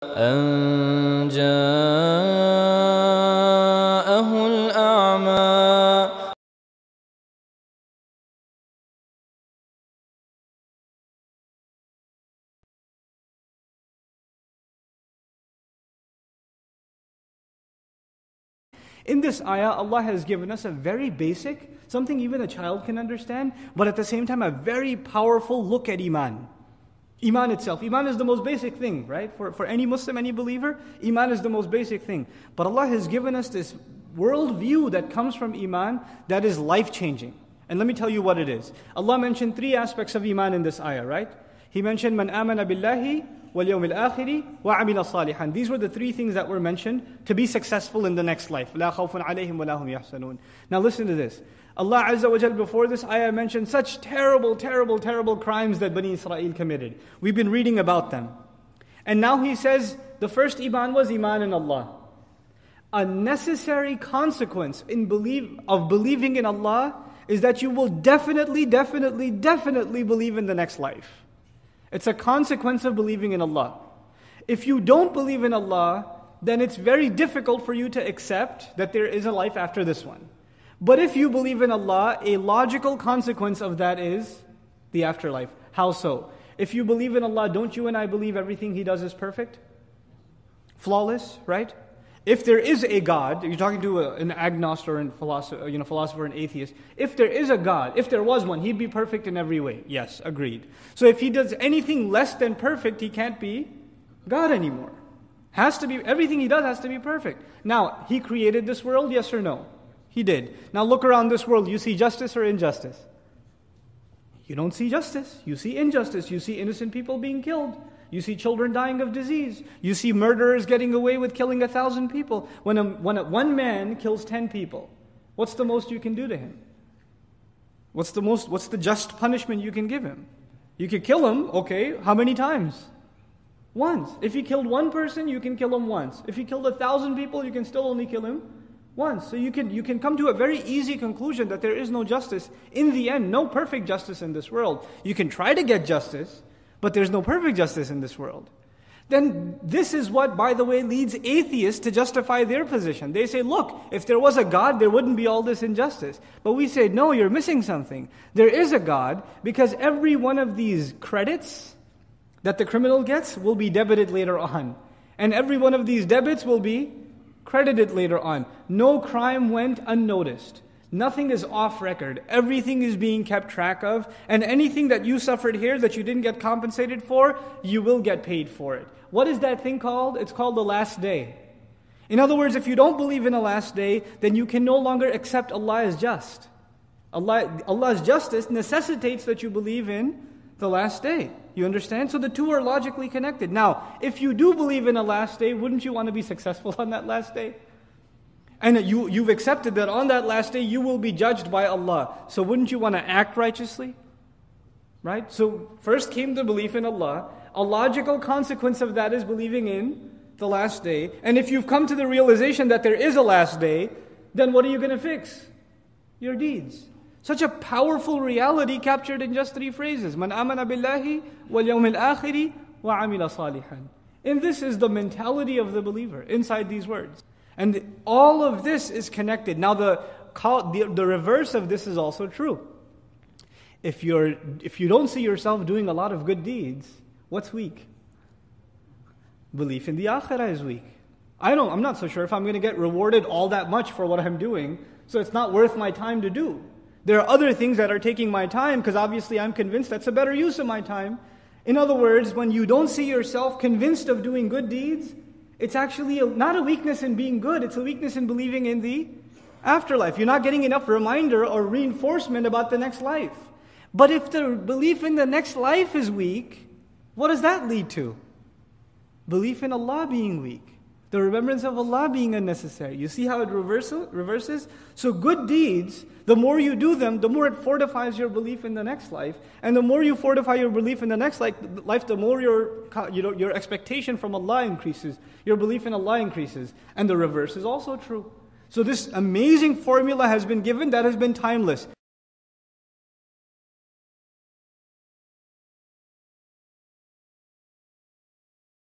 أن جاءه الأعمى. In this ayah, Allah has given us a very basic, something even a child can understand, but at the same time a very powerful look at Iman. Iman itself. Iman is the most basic thing, right? For any Muslim, any believer, Iman is the most basic thing. But Allah has given us this world view that comes from Iman that is life-changing. And let me tell you what it is. Allah mentioned three aspects of Iman in this ayah, right? He mentioned, Man amana billahi wal yawmil akhiri wa amila salihan. These were the three things that were mentioned to be successful in the next life. La khawfun alayhim wa la hum yahzanun. Now listen to this. Allah Azza wa Jal before this ayah mentioned such terrible crimes that Bani Israel committed. We've been reading about them. And now He says the first Iman was Iman in Allah. A necessary consequence of believing in Allah is that you will definitely believe in the next life. It's a consequence of believing in Allah. If you don't believe in Allah, then it's very difficult for you to accept that there is a life after this one. But if you believe in Allah, a logical consequence of that is the afterlife. How so? If you believe in Allah, don't you and I believe everything He does is perfect? Flawless, right? If there is a God, you're talking to an agnostic or a philosopher, an atheist. If there is a God, if there was one, He'd be perfect in every way. Yes, agreed. So if He does anything less than perfect, He can't be God anymore. Everything He does has to be perfect. Now, He created this world, yes or no? He did. Now look around this world, you see justice or injustice? You don't see justice. You see injustice. You see innocent people being killed. You see children dying of disease. You see murderers getting away with killing 1,000 people. When one man kills 10 people, what's the most you can do to him? What's the just punishment you can give him? You could kill him, okay, how many times? Once. If he killed one person, you can kill him once. If he killed 1,000 people, you can still only kill him once. So you can come to a very easy conclusion that there is no justice. In the end, no perfect justice in this world. You can try to get justice, but there's no perfect justice in this world. Then this is what, by the way, leads atheists to justify their position. They say, look, if there was a God, there wouldn't be all this injustice. But we say, no, you're missing something. There is a God because every one of these credits that the criminal gets will be debited later on. And every one of these debits will be credited later on. No crime went unnoticed. Nothing is off record. Everything is being kept track of. And anything that you suffered here that you didn't get compensated for, you will get paid for it. What is that thing called? It's called the last day. In other words, if you don't believe in a last day, then you can no longer accept Allah as just. Allah's justice necessitates that you believe in the last day. You understand? So the two are logically connected. Now, if you do believe in a last day, wouldn't you want to be successful on that last day? And you've accepted that on that last day you will be judged by Allah. So wouldn't you want to act righteously? Right? So first came the belief in Allah. A logical consequence of that is believing in the last day. And if you've come to the realization that there is a last day, then what are you going to fix? Your deeds. Such a powerful reality captured in just three phrases. Man amana billahi wal yawmil akhiri wa amila salihan. And this is the mentality of the believer inside these words. And all of this is connected. Now the reverse of this is also true. If you don't see yourself doing a lot of good deeds, what's weak? Belief in the akhirah is weak. I'm not so sure if I'm going to get rewarded all that much for what I'm doing, so it's not worth my time to do. There are other things that are taking my time because obviously I'm convinced that's a better use of my time. In other words, when you don't see yourself convinced of doing good deeds, it's actually not a weakness in being good, it's a weakness in believing in the afterlife. You're not getting enough reminder or reinforcement about the next life. But if the belief in the next life is weak, what does that lead to? Belief in Allah being weak. The remembrance of Allah being unnecessary. You see how it reverses? So good deeds, the more you do them, the more it fortifies your belief in the next life. And the more you fortify your belief in the next life, the more your expectation from Allah increases. Your belief in Allah increases. And the reverse is also true. So this amazing formula has been given that has been timeless.